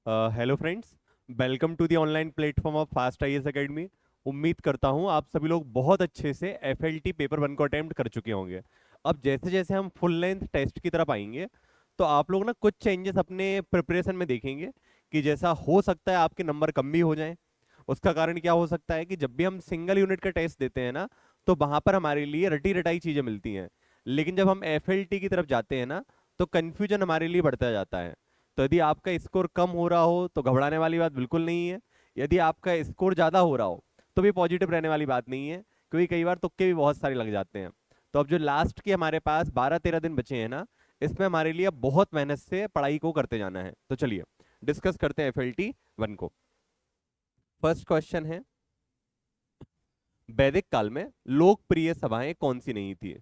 Hello friends. Welcome to the online platform of Fast IAS Academy. उम्मीद करता हूं आप सभी लोग बहुत अच्छे से एफएलटी पेपर वन को अटेम्प्ट कर चुके होंगे। अब जैसे जैसे हम फुल लेंथ टेस्ट की तरफ आएंगे तो आप लोग ना कुछ चेंजेस अपने प्रिपरेशन में देखेंगे कि जैसा हो सकता है आपके नंबर कम भी हो जाएं। उसका कारण क्या हो सकता है कि जब भी हम सिंगल यूनिट का टेस्ट देते हैं ना, तो वहां पर हमारे लिए रटी रटाई चीजें मिलती हैं। लेकिन जब हम एफएलटी की तरफ जाते हैं ना, तो कन्फ्यूजन हमारे लिए बढ़ता जाता है। तो यदि आपका स्कोर कम हो रहा हो तो घबराने वाली बात बिल्कुल नहीं है। यदि आपका स्कोर ज़्यादा हो रहा हो तो भी पॉजिटिव रहने वाली बात नहीं है, क्योंकि कई बार तुक्के भी बहुत सारे लग जाते हैं। तो अब जो लास्ट के हमारे पास 12-13 दिन बचे हैं ना, इसमें हमारे लिए बहुत मेहनत से पढ़ाई को करते जाना है। तो चलिए डिस्कस करते हैं एफएलटी वन को। फर्स्ट क्वेश्चन है, वैदिक काल में लोकप्रिय सभाएं कौन सी नहीं थी?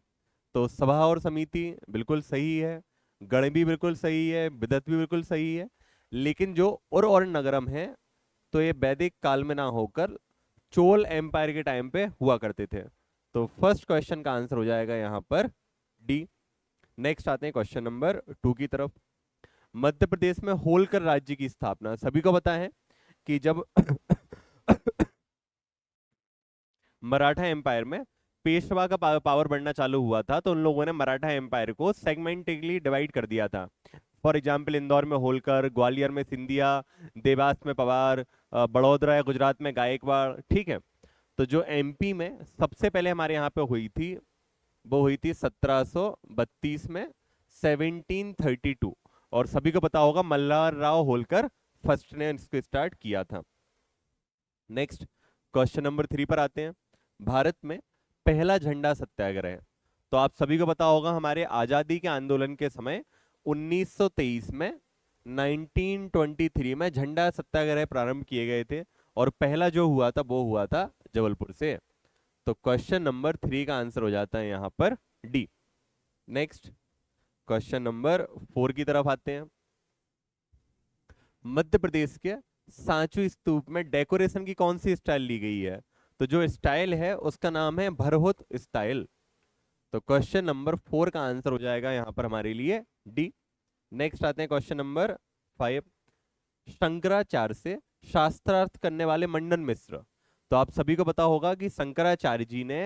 तो सभा और समिति बिल्कुल सही है, गण भी बिल्कुल सही है, विदत भी बिल्कुल सही है। लेकिन जो उर और नगरम है, तो ये वैदिक काल में ना होकर चोल एम्पायर के टाइम पे हुआ करते थे। तो फर्स्ट क्वेश्चन का आंसर हो जाएगा यहां पर डी। नेक्स्ट आते हैं क्वेश्चन नंबर 2 की तरफ। मध्य प्रदेश में होलकर राज्य की स्थापना सभी को पता है कि जब मराठा एम्पायर में पेशवा का पावर बढ़ना चालू हुआ था, तो उन लोगों ने मराठा एम्पायर को सेगमेंटली डिवाइड कर दिया था। फॉर एग्जाम्पल, इंदौर में होलकर, ग्वालियर में सिंधिया, देवास में पवार, बड़ौदा या गुजरात में गायकवाड़। ठीक है। तो जो एमपी में सबसे पहले हमारे यहाँ पे हुई थी, वो हुई थी 1732 में, 1732। और सभी को पता होगा मल्हार राव होलकर फर्स्ट ने इसको स्टार्ट किया था। नेक्स्ट क्वेश्चन नंबर 3 पर आते हैं। भारत में पहला झंडा सत्याग्रह, तो आप सभी को पता होगा हमारे आजादी के आंदोलन के समय 1923 में, 1923 में झंडा सत्याग्रह प्रारंभ किए गए थे। और पहला जो हुआ था वो हुआ था जबलपुर से। तो क्वेश्चन नंबर 3 का आंसर हो जाता है यहां पर डी। नेक्स्ट क्वेश्चन नंबर 4 की तरफ आते हैं। मध्य प्रदेश के सांचू स्तूप में डेकोरेशन की कौन सी स्टाइल ली गई है? तो जो स्टाइल है उसका नाम है भरहुत स्टाइल। तो क्वेश्चन नंबर 4 का आंसर हो जाएगा यहां पर हमारे लिए डी। नेक्स्ट आते हैं क्वेश्चन नंबर 5। शंकराचार्य से शास्त्रार्थ करने वाले मंडन मिश्र, तो आप सभी को पता होगा कि शंकराचार्य जी ने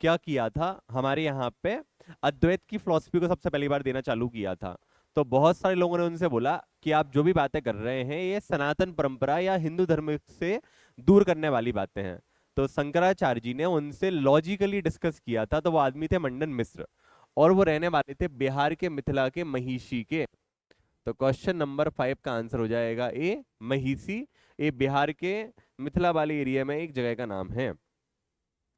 क्या किया था, हमारे यहाँ पे अद्वैत की फिलॉसफी को सबसे पहली बार देना चालू किया था। तो बहुत सारे लोगों ने उनसे बोला कि आप जो भी बातें कर रहे हैं ये सनातन परंपरा या हिंदू धर्म से दूर करने वाली बातें हैं। तो शंकराचार्य जी ने उनसे लॉजिकली डिस्कस किया था। तो वो आदमी थे मंडन मिश्र, और वो रहने वाले थे बिहार के मिथिला के महिषी के। तो क्वेश्चन नंबर 5 का आंसर हो जाएगा ए, महिषी। ये बिहार के मिथिला वाले एरिया में एक जगह का नाम है।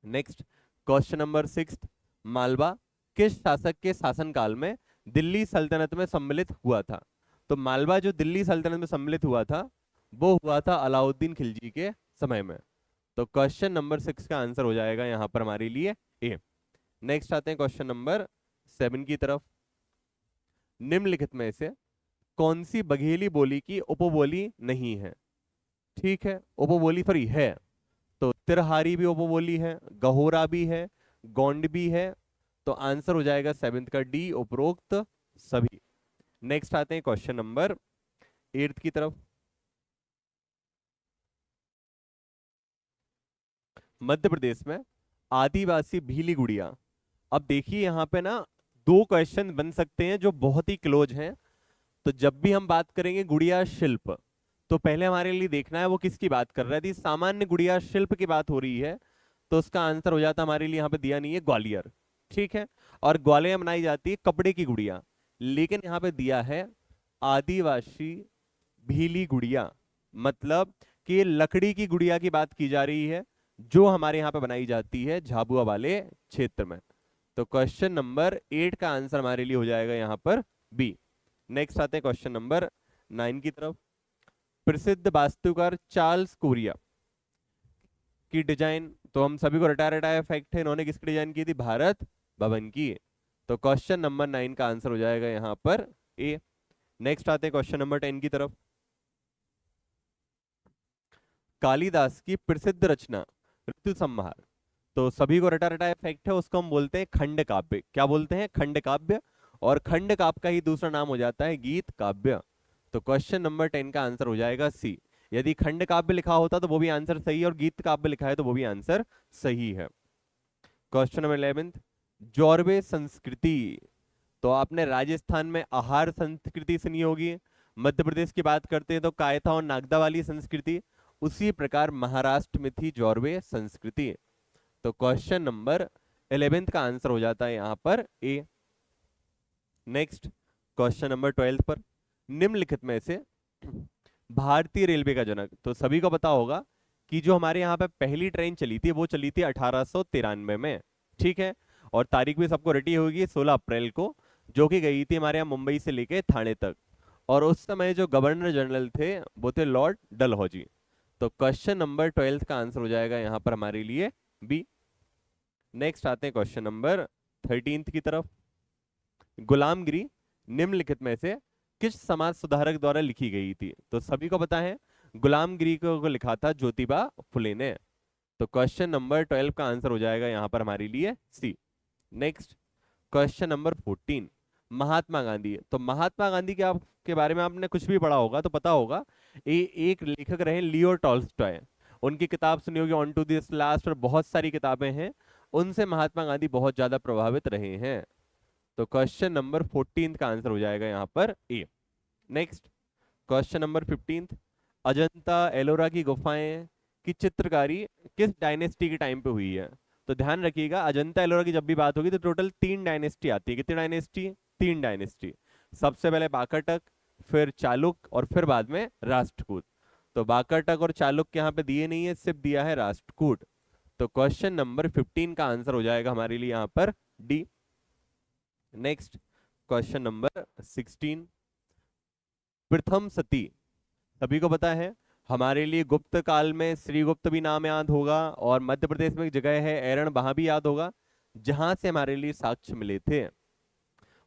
Next question number 6। मालवा किस शासक के शासनकाल में दिल्ली सल्तनत में सम्मिलित हुआ था? तो मालवा जो दिल्ली सल्तनत में सम्मिलित हुआ था, वो हुआ था अलाउद्दीन खिलजी के समय में। तो क्वेश्चन नंबर 6 का आंसर हो जाएगा यहां पर हमारे लिए ए। नेक्स्ट आते हैं क्वेश्चन नंबर 7 की तरफ। निम्नलिखित में से कौन सी बघेली बोली की उपबोली नहीं है? ठीक है, उपबोली सॉरी है। तो तिरहारी भी उपबोली है, गहोरा भी है, गोंड भी है। तो आंसर हो जाएगा 7th का डी, उपरोक्त सभी। नेक्स्ट आते हैं क्वेश्चन नंबर 8 की तरफ। मध्य प्रदेश में आदिवासी भीली गुड़िया। अब देखिए यहाँ पे ना दो क्वेश्चन बन सकते हैं जो बहुत ही क्लोज हैं। तो जब भी हम बात करेंगे गुड़िया शिल्प, तो पहले हमारे लिए देखना है वो किसकी बात कर रहा है। यदि सामान्य गुड़िया शिल्प की बात हो रही है, तो उसका आंसर हो जाता हमारे लिए यहाँ पे दिया नहीं है, ग्वालियर। ठीक है। और ग्वालियर में बनाई जाती है कपड़े की गुड़िया। लेकिन यहाँ पे दिया है आदिवासी भीली गुड़िया, मतलब कि ये लकड़ी की गुड़िया की बात की जा रही है, जो हमारे यहाँ पे बनाई जाती है झाबुआ वाले क्षेत्र में। तो क्वेश्चन नंबर 8 का आंसर हमारे लिए हो जाएगा यहाँ पर बी। नेक्स्ट आते हैं क्वेश्चन नंबर 9 की तरफ। प्रसिद्ध वास्तुकार चार्ल्स कोरिया की डिजाइन, तो हम सभी को रटा रटाया फैक्ट है, इन्होंने किसकी डिजाइन की थी? भारत भवन की। तो क्वेश्चन नंबर 9 का आंसर हो जाएगा यहां पर ए। नेक्स्ट आते हैं क्वेश्चन नंबर 10 की तरफ। कालिदास की प्रसिद्ध रचना ऋतु संहार, तो सभी को रटा रटाया फैक्ट है, उसको हम बोलते हैं खंड काव्य। क्या बोलते हैं? खंड काव्य। और खंड काव्य का ही दूसरा नाम हो जाता है गीत काव्य। तो क्वेश्चन नंबर 10 का आंसर हो जाएगा सी। यदि खंड काव्य लिखा होता तो वो भी आंसर सही है, और गीत काव्य लिखा है तो वो भी आंसर सही है। क्वेश्चन नंबर 11, जौरवे संस्कृति। तो आपने राजस्थान में आहार संस्कृति सुनी होगी, मध्य प्रदेश की बात करते हैं तो कायथा और नागदा वाली संस्कृति, उसी प्रकार महाराष्ट्र में थी जौरवे संस्कृति। तो क्वेश्चन नंबर 11 का आंसर हो जाता है यहां पर ए। नेक्स्ट क्वेश्चन नंबर 12 पर, निम्नलिखित में से भारतीय रेलवे का जनक। तो सभी को पता होगा कि जो हमारे यहाँ पे पहली ट्रेन चली थी वो चली थी 1893 में, ठीक है, और तारीख भी सबको रटी होगी 16 अप्रैल को, जो कि गई थी हमारे यहाँ मुंबई से लेके थाने तक। और उस समय जो गवर्नर जनरल थे वो थे लॉर्ड डलहौजी। तो क्वेश्चन नंबर 12 का आंसर हो जाएगा यहाँ पर हमारे लिए बी। नेक्स्ट आते हैं क्वेश्चन नंबर 13 की तरफ। गुलामगिरी निम्नलिखित में से किस समाज सुधारक द्वारा लिखी गई थी? तो सभी को पता है गुलामगिरी को लिखा था ज्योतिबा फुले ने। तो क्वेश्चन नंबर 12 का आंसर हो जाएगा यहां पर हमारे लिए C. Next question number 14, Mahatma Gandhi. तो महात्मा गांधी के बारे में आपने कुछ भी पढ़ा होगा तो पता होगा, एक लेखक रहे लियो टॉल्स्टॉय। उनकी किताब सुनी होगी ऑन टू दिस लास्ट, और बहुत सारी किताबें हैं, उनसे महात्मा गांधी बहुत ज्यादा प्रभावित रहे हैं। तो क्वेश्चन नंबर 14 का आंसर हो जाएगा यहां पर A. Next question number 15, Ajanta Ellora की गुफाएं की चित्रकारी किस डायनेस्टी के टाइम पे हुई है? तो ध्यान रखिएगा, अजंता एलोरा की जब भी बात होगी तो टोटल 3 डायनेस्टी आती है। कितनी डायनेस्टी? 3 डायनेस्टी। सबसे पहले बाकाटक, फिर चालुक, और फिर बाद में राष्ट्रकूट। तो बाकाटक और चालुक यहाँ पे दिए नहीं है, सिर्फ दिया है राष्ट्रकूट। तो क्वेश्चन नंबर 15 का आंसर हो जाएगा हमारे लिए यहाँ पर डी। नेक्स्ट क्वेश्चन नंबर 16, प्रथम सती। सभी को पता है हमारे लिए गुप्त काल में श्रीगुप्त भी नाम याद होगा, और मध्य प्रदेश में एक जगह है एरण, वहां भी याद होगा, जहां से हमारे लिए साक्ष्य मिले थे।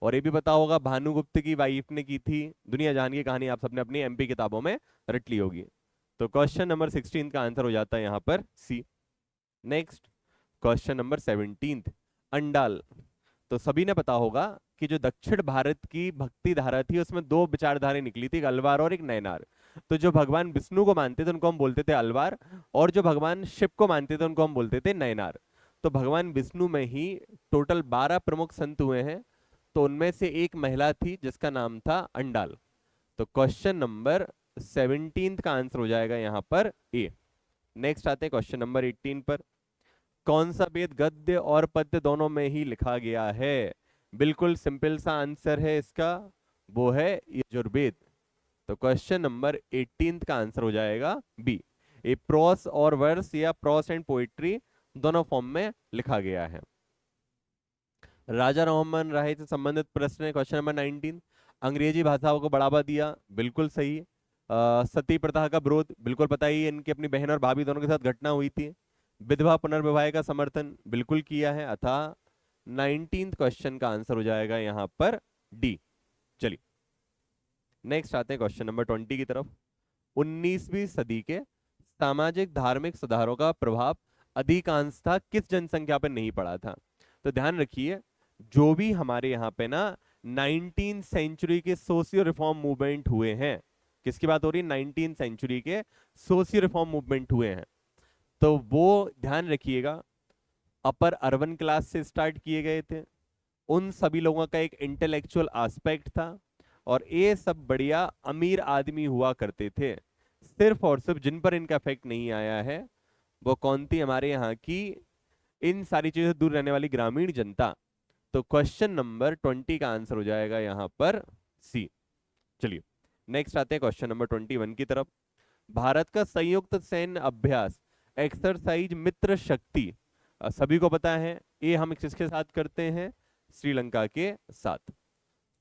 और ये भी पता होगा भानुगुप्त की वाइफ ने की थी। दुनिया जहान की कहानी आप सबने अपनी एमपी किताबों में रट ली होगी। तो क्वेश्चन नंबर 16 का आंसर हो जाता है यहाँ पर C. Next question number 17, Andal. तो सभी ने पता होगा कि जो दक्षिण भारत की भक्ति धारा थी उसमें 2 विचारधाराएं निकली थी, एक अलवार और एक नयनार। तो जो भगवान विष्णु को मानते थे उनको हम बोलते थे अलवार, और जो भगवान शिव को मानते थे उनको हम बोलते थे नयनार। तो भगवान विष्णु में ही टोटल 12 प्रमुख संत हुए हैं, तो उनमें से एक महिला थी जिसका नाम था अंडाल। तो क्वेश्चन नंबर 17 का आंसर हो जाएगा यहाँ पर ए। नेक्स्ट आते हैं क्वेश्चन नंबर 18 पर, कौन सा वेद गद्य और पद्य दोनों में ही लिखा गया है? बिल्कुल सिंपल सा आंसर है इसका, वो है यजुर्वेद। तो क्वेश्चन नंबर 18 का आंसर हो जाएगा बी। ए प्रोस और वर्स या प्रोस एंड पोइट्री दोनों फॉर्म में लिखा गया है। राजा राममोहन राय से संबंधित प्रश्न है क्वेश्चन नंबर 19, अंग्रेजी भाषाओं को बढ़ावा दिया, बिल्कुल सही। सती प्रथा का विरोध, बिल्कुल पता ही है, इनकी अपनी बहन और भाभी दोनों के साथ घटना हुई थी। विधवा पुनर्विवाह का समर्थन बिल्कुल किया है, अतः 19th क्वेश्चन का आंसर हो जाएगा यहां पर डी। चलिए नेक्स्ट आते हैं क्वेश्चन नंबर 20 की तरफ। 19वीं सदी के सामाजिक धार्मिक सुधारों का प्रभाव अधिकांशतः किस जनसंख्या पर नहीं पड़ा था? तो ध्यान रखिए, जो भी हमारे यहाँ पे ना 19th सेंचुरी के सोशियो रिफॉर्म मूवमेंट हुए हैं, किसकी बात हो रही है? 19th सेंचुरी के सोशियो रिफॉर्म मूवमेंट हुए हैं, तो वो ध्यान रखिएगा अपर अर्बन क्लास से स्टार्ट किए गए थे। उन सभी लोगों का एक इंटेलेक्चुअल एस्पेक्ट था, और ये सब बढ़िया अमीर आदमी हुआ करते थे। सिर्फ और सिर्फ जिन पर इनका इफेक्ट नहीं आया है वो कौन थी? हमारे यहाँ की इन सारी चीजों से दूर रहने वाली ग्रामीण जनता। तो क्वेश्चन नंबर 20 का आंसर हो जाएगा यहां पर सी। चलिए नेक्स्ट आते हैं क्वेश्चन नंबर 21 की तरफ। भारत का संयुक्त सैन्य अभ्यास एक्सरसाइज मित्र शक्ति, सभी को पता है ये हम किसके साथ करते हैं? श्रीलंका के साथ।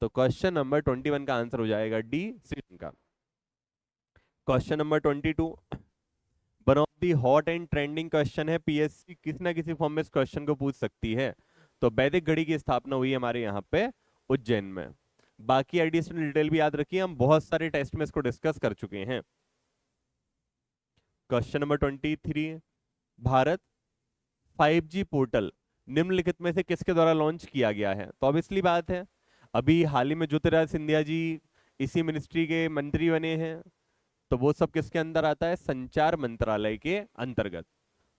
तो क्वेश्चन नंबर 21 का आंसर हो जाएगा D, Sri Lanka. Question number 22, one of the hot and trending question है, पीएससी किसी ना किसी फॉर्म में इस क्वेश्चन को पूछ सकती है। तो वैदिक घड़ी की स्थापना हुई हमारे यहाँ पे उज्जैन में। बाकी एडिशनल डिटेल भी याद रखिए, हम बहुत सारे टेस्ट में इसको डिस्कस कर चुके हैं। Question number 23, Bharat 5G portal निम्नलिखित में से किसके द्वारा लॉन्च किया गया है? तो ऑब्वियसली बात है, अभी हाल ही में ज्योतिरादित्य सिंधिया जी इसी मिनिस्ट्री के मंत्री बने हैं। तो वो सब किसके अंदर आता है? संचार मंत्रालय के अंतर्गत।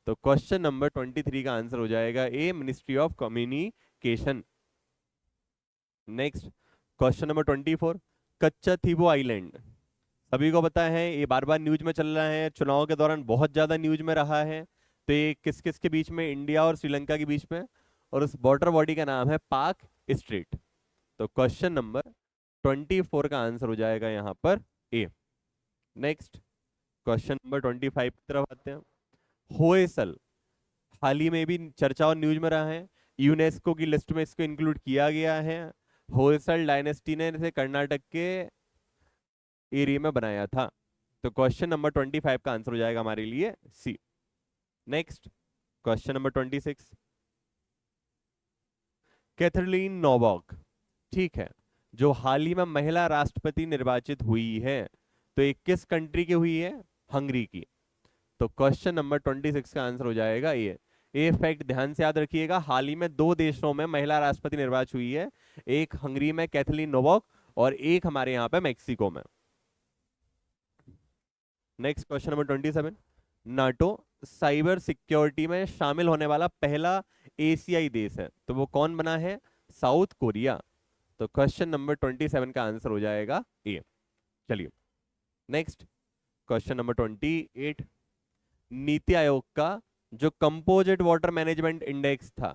तो क्वेश्चन नंबर 23 का आंसर हो जाएगा A, ministry of communication. Next question number 24, कच्चा थीबो आइलैंड सभी को पता है, ये बार बार न्यूज में चल रहा है, चुनाव के दौरान बहुत ज्यादा न्यूज में रहा है। तो ये किस किस के बीच में? इंडिया और श्रीलंका के बीच में, और उस बॉर्डर बॉडी का नाम है पाक स्ट्रेट। तो क्वेश्चन नंबर 24 का आंसर हो जाएगा यहाँ पर ए। नेक्स्ट क्वेश्चन नंबर 25 की तरफ आते हैं। होयसल हाल ही में भी चर्चा और न्यूज में रहा है, यूनेस्को की लिस्ट में इसको इंक्लूड किया गया है। होयसल डायनेस्टी ने इसे कर्नाटक के एरिया में बनाया था। तो क्वेश्चन नंबर 25 का आंसर हो जाएगा हमारे लिए C. Next question number 26, Catherine Novak, ठीक है, जो हाल ही में महिला राष्ट्रपति निर्वाचित हुई है, तो ये किस कंट्री की हुई है? हंगरी की। तो क्वेश्चन नंबर 26 का आंसर हो जाएगा ये फैक्ट ध्यान से याद रखिएगा, हाल ही में 2 देशों में महिला राष्ट्रपति निर्वाचित हुई है, एक हंगरी में कैथरीन नोवाक और एक हमारे यहाँ पे मैक्सिको में। Next question number 27, NATO cyber security में शामिल होने वाला पहला एशियाई देश है, तो वो कौन बना है? South Korea. तो क्वेश्चन नंबर 27 का आंसर हो जाएगा ए। चलिए next question number 28, NITI Aayog का जो कंपोजिट वाटर मैनेजमेंट इंडेक्स था,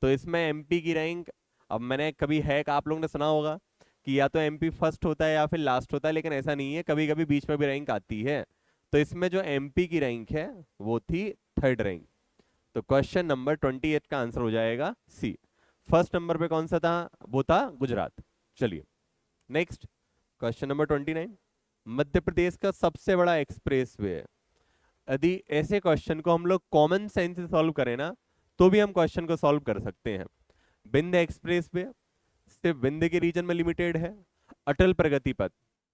तो इसमें एमपी की रैंक, अब मैंने कभी हैक आप लोगों ने सुना होगा कि या तो एमपी फर्स्ट होता है या फिर लास्ट होता है, लेकिन ऐसा नहीं है, कभी कभी बीच में भी रैंक आती है। तो इसमें जो एमपी की रैंक है वो थी 3rd रैंक। तो क्वेश्चन नंबर 28 का आंसर हो जाएगा सी। फर्स्ट नंबर पे कौन सा था? वो था गुजरात। चलिए next question number 29, Madhya Pradesh का सबसे बड़ा एक्सप्रेस वे है। यदि ऐसे क्वेश्चन को हम लोग कॉमन सेंस से सॉल्व करें ना, तो भी हम क्वेश्चन को सॉल्व कर सकते हैं। विंध्य एक्सप्रेस वे सिर्फ विंध्य के रीजन में लिमिटेड है। अटल प्रगति पथ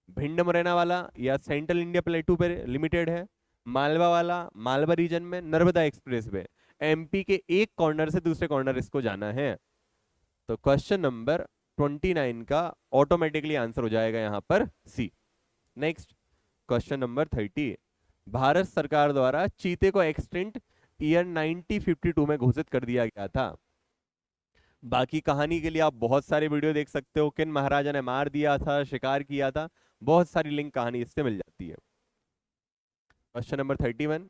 भिंड मुरैना वाला या सेंट्रल इंडिया प्लेटू पे लिमिटेड है। मालवा वाला मालवा रीजन में। नर्मदा एक्सप्रेस वे एमपी के एक कॉर्नर से दूसरे कॉर्नर इसको जाना है। तो क्वेश्चन नंबर 29 का ऑटोमेटिकली आंसर हो जाएगा यहां पर C. Next question number 30, Bharat सरकार द्वारा चीते को एक्सटिंक्ट ईयर 1952 में घोषित कर दिया गया था। बाकी कहानी के लिए आप बहुत सारे वीडियो देख सकते हो, किन महाराजा ने मार दिया था, शिकार किया था, बहुत सारी लिंक कहानी इससे मिल जाती है। क्वेश्चन नंबर 31,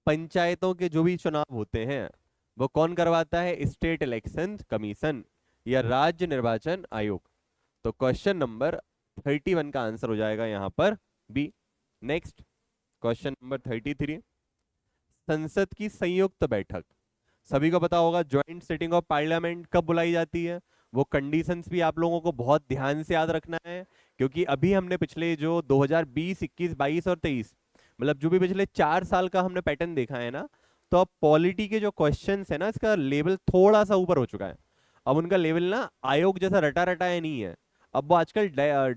पंचायतों के जो भी चुनाव होते हैं वो कौन करवाता है? स्टेट इलेक्शन कमीशन या राज्य निर्वाचन आयोग। तो क्वेश्चन नंबर 31 का आंसर हो जाएगा यहां पर बी। नेक्स्ट क्वेश्चन नंबर 33, संसद की संयुक्त बैठक सभी को पता होगा, ज्वाइंट सिटिंग ऑफ पार्लियामेंट कब बुलाई जाती है? वो कंडीशंस भी आप लोगों को बहुत ध्यान से याद रखना है, क्योंकि अभी हमने पिछले जो 2020, 21, 22 और 23, मतलब जो भी पिछले 4 साल का हमने पैटर्न देखा है ना, तो अब पॉलिटी के जो क्वेश्चंस है ना, इसका लेवल थोड़ा सा ऊपर हो चुका है। अब उनका लेवल ना आयोग जैसा रटा रटाया नहीं है, अब वो आजकल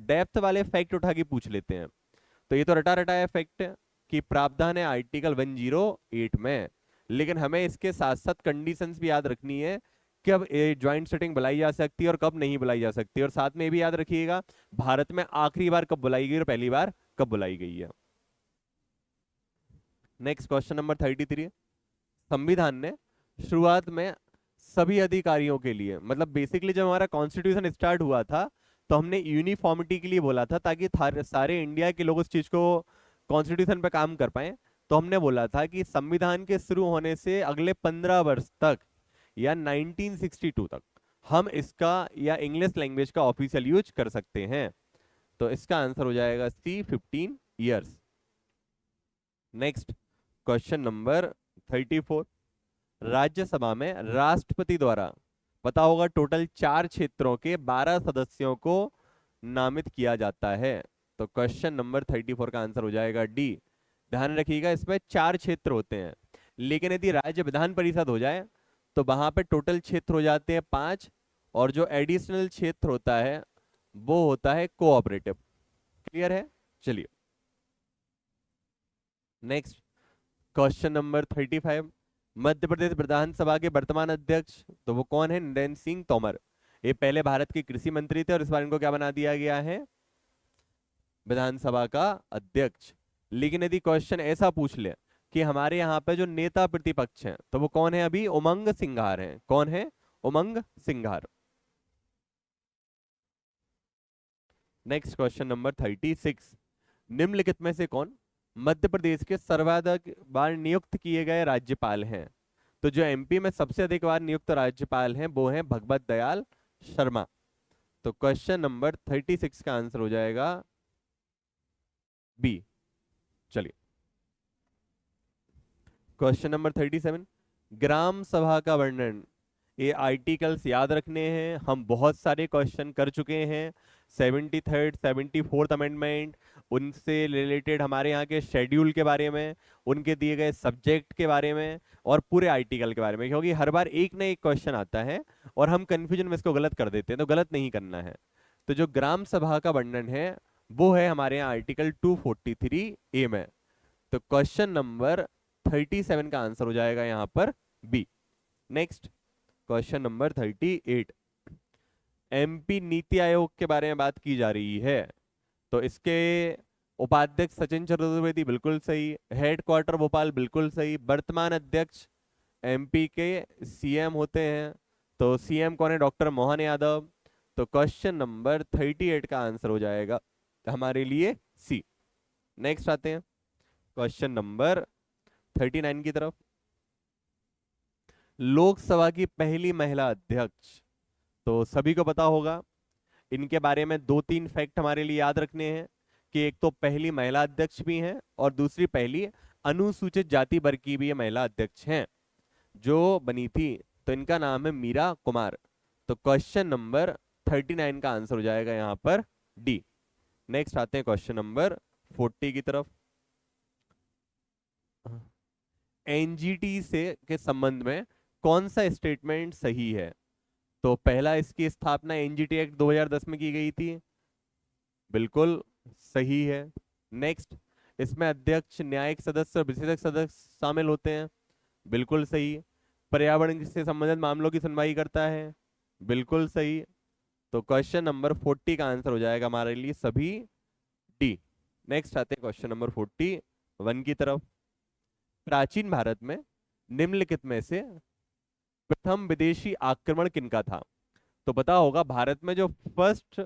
डेप्थ वाले फैक्ट उठा के पूछ लेते हैं। तो ये तो रटा रटाया फैक्ट है कि प्रावधान है आर्टिकल 108 में, लेकिन हमें इसके साथ साथ कंडीशंस भी याद रखनी है कि अब ज्वाइंट सिटिंग बुलाई जा सकती है और कब नहीं बुलाई जा सकती है, और साथ में भी याद रखिएगा भारत में आखिरी बार कब बुलाई गई और पहली बार कब बुलाई गई है। नेक्स्ट क्वेश्चन नंबर 33, संविधान ने शुरुआत में सभी अधिकारियों के लिए, मतलब बेसिकली जब हमारा कॉन्स्टिट्यूशन स्टार्ट हुआ था तो हमने यूनिफॉर्मिटी के लिए बोला था, ताकि सारे इंडिया के लोग उस चीज को कॉन्स्टिट्यूशन पे काम कर पाए। तो हमने बोला था कि संविधान के शुरू होने से अगले 15 वर्ष तक या 1962 तक हम इसका या इंग्लिश लैंग्वेज का ऑफिशियल यूज कर सकते हैं। तो इसका आंसर हो जाएगा सी, 15 years. Next question number 34, Rajya Sabha में राष्ट्रपति द्वारा, पता होगा, टोटल 4 क्षेत्रों के 12 सदस्यों को नामित किया जाता है। तो क्वेश्चन नंबर 34 का आंसर हो जाएगा डी। ध्यान रखिएगा इसमें 4 क्षेत्र होते हैं, लेकिन यदि राज्य विधान परिषद हो जाए तो वहां पे टोटल क्षेत्र हो जाते हैं 5, और जो एडिशनल क्षेत्र होता है वो होता है कोऑपरेटिव। क्लियर है? चलिए next question number 35, Madhya Pradesh विधानसभा के वर्तमान अध्यक्ष, तो वो कौन है? नरेंद्र सिंह तोमर। ये पहले भारत के कृषि मंत्री थे और इस बार इनको क्या बना दिया गया है? विधानसभा का अध्यक्ष। लेकिन यदि क्वेश्चन ऐसा पूछ ले कि हमारे यहाँ पे जो नेता प्रतिपक्ष हैं तो वो कौन है? अभी उमंग सिंघार हैं। कौन है? Umang Singhar. Next question number 36। निम्नलिखित में से कौन मध्य प्रदेश के सर्वाधिक बार नियुक्त किए गए राज्यपाल हैं? तो जो एमपी में सबसे अधिक बार नियुक्त राज्यपाल हैं वो हैं भगवत दयाल शर्मा। तो क्वेश्चन नंबर 36 का आंसर हो जाएगा बी। चलिए क्वेश्चन नंबर 37। ग्राम सभा का वर्णन। ये आर्टिकल्स याद रखने हैं, हम बहुत सारे क्वेश्चन कर चुके हैं। 73rd 74th अमेंडमेंट, उनसे रिलेटेड हमारे यहाँ के शेड्यूल के बारे में, उनके दिए गए सब्जेक्ट के बारे में और पूरे आर्टिकल के बारे में, क्योंकि हर बार एक ना एक क्वेश्चन आता है और हम कंफ्यूजन में इसको गलत कर देते हैं, तो गलत नहीं करना है। तो जो ग्राम सभा का वर्णन है वो है हमारे यहाँ आर्टिकल 243A में। तो क्वेश्चन नंबर 37 का आंसर हो जाएगा यहाँ पर B. Next question number 38। MP NITI Aayog के बारे में बात की जा रही है, तो इसके उपाध्यक्ष सचिन चतुर्वेदी, बिल्कुल सही। हेडक्वार्टर भोपाल, बिल्कुल सही। वर्तमान अध्यक्ष एमपी के सीएम होते हैं, तो सीएम कौन है? डॉक्टर मोहन यादव। तो क्वेश्चन नंबर 38 का आंसर हो जाएगा हमारे लिए सी। नेक्स्ट आते हैं क्वेश्चन नंबर 39 की तरफ। लोकसभा की पहली महिला अध्यक्ष, तो सभी को पता होगा। इनके बारे में दो तीन फैक्ट हमारे लिए याद रखने हैं कि एक तो पहली महिला अध्यक्ष भी हैं और दूसरी पहली अनुसूचित जाति वर्ग की भी ये महिला अध्यक्ष हैं जो बनी थी। तो इनका नाम है मीरा कुमार। तो क्वेश्चन नंबर 39 का आंसर हो जाएगा यहाँ पर डी। नेक्स्ट आते हैं क्वेश्चन नंबर 40 की तरफ। एनजीटी से के संबंध में कौन सा स्टेटमेंट सही है? तो पहला, इसकी स्थापना एनजीटी एक्ट 2010 में की गई थी, बिल्कुल सही है। नेक्स्ट, इसमें अध्यक्ष, न्यायिक सदस्य और विशेषज्ञ सदस्य शामिल होते हैं, बिल्कुल सही। पर्यावरण से संबंधित मामलों की सुनवाई करता है, बिल्कुल सही। तो क्वेश्चन नंबर 40 का आंसर हो जाएगा हमारे लिए सभी डी। नेक्स्ट आते हैं क्वेश्चन नंबर 41 की तरफ। प्राचीन भारत में निम्नलिखित में से प्रथम विदेशी आक्रमण किनका था? तो पता होगा भारत में जो फर्स्ट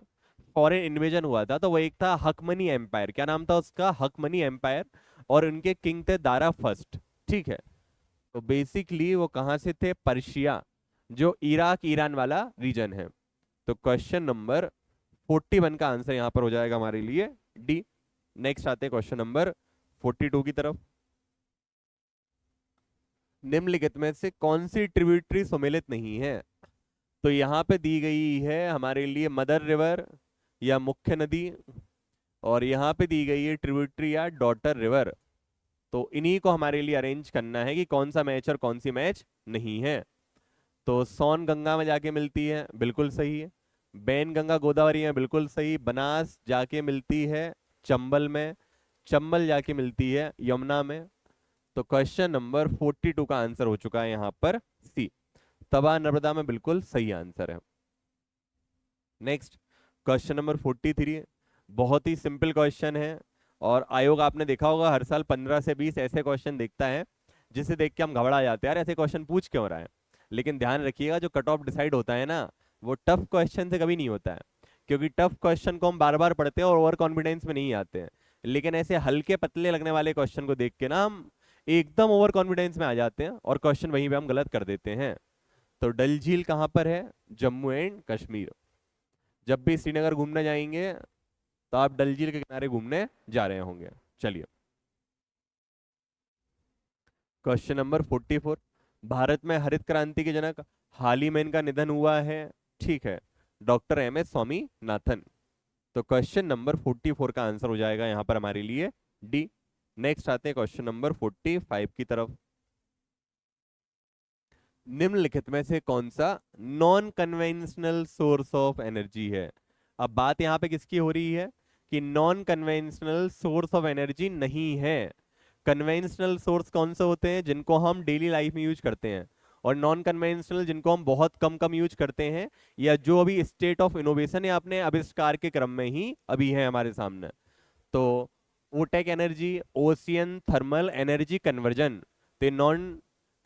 फॉरेन इन्वेजन हुआ था तो वो एक था हकमनी एम्पायर। क्या नाम था उसका? हकमनी एम्पायर। और उनके किंग थे दारा फर्स्ट। ठीक है, तो बेसिकली वो कहां से थे? पर्शिया, जो इराक ईरान वाला रीजन है। तो क्वेश्चन नंबर 41 का आंसर यहां पर हो जाएगा हमारे लिए डी। नेक्स्ट आते हैं क्वेश्चन नंबर 42 की तरफ। निम्नलिखित में से कौन सी ट्रिब्यूटरी सम्मिलित नहीं है? तो यहाँ पे दी गई है हमारे लिए मदर रिवर या मुख्य नदी, और यहाँ पे दी गई है ट्रिब्यूटरी या डॉटर रिवर। तो इन्हीं को हमारे लिए अरेंज करना है कि कौन सा मैच और कौन सी मैच नहीं है। तो सोन गंगा में जाके मिलती है, बिल्कुल सही है। बैन गंगा गोदावरी में, बिल्कुल सही। बनास जाके मिलती है चंबल में, चंबल जाके मिलती है यमुना में। तो क्वेश्चन नंबर 42 का आंसर हो चुका है यहाँ पर सी, तवा नर्मदा में, बिल्कुल सही आंसर है। नेक्स्ट क्वेश्चन नंबर 43, बहुत ही सिंपल क्वेश्चन है और आयोग आपने देखा होगा हर साल 15 से 20 ऐसे क्वेश्चन देखता है जिसे देख के हम घबरा जाते हैं, यार ऐसे क्वेश्चन पूछ क्यों रहा है। लेकिन ध्यान रखिएगा जो कट ऑफ डिसाइड होता है ना वो टफ क्वेश्चन से कभी नहीं होता है, क्योंकि टफ क्वेश्चन को हम बार बार पढ़ते हैं और ओवर कॉन्फिडेंस में नहीं आते हैं। लेकिन ऐसे हल्के पतले लगने वाले क्वेश्चन को देख के ना हम एकदम ओवर कॉन्फिडेंस में आ जाते हैं और क्वेश्चन वहीं पे हम गलत कर देते हैं। तो डल झील कहाँ पर है? जम्मू एंड कश्मीर। जब भी श्रीनगर घूमने जाएंगे तो आप डल झील के किनारे घूमने जा रहे होंगे। चलिए क्वेश्चन नंबर 44, भारत में हरित क्रांति के जनक, हाल ही में इनका निधन हुआ है, ठीक है, डॉक्टर एम.एस. स्वामीनाथन। तो क्वेश्चन नंबर 44 का आंसर हो जाएगा यहां पर हमारे लिए डी। नेक्स्ट आते हैं क्वेश्चन नंबर 45 की तरफ। निम्नलिखित में से कौन सा non conventional source of energy है? अब बात यहां पे किसकी हो रही है कि non conventional source of energy नहीं है। कन्वेंशनल सोर्स कौन से होते हैं? जिनको हम डेली लाइफ में यूज करते हैं, और नॉन कन्वेंशनल जिनको हम बहुत कम कम यूज करते हैं, या जो अभी स्टेट ऑफ इनोवेशन है अपने आविष्कार के क्रम में ही अभी है हमारे सामने। तो OTEC energy, ocean thermal energy conversion, तो नॉन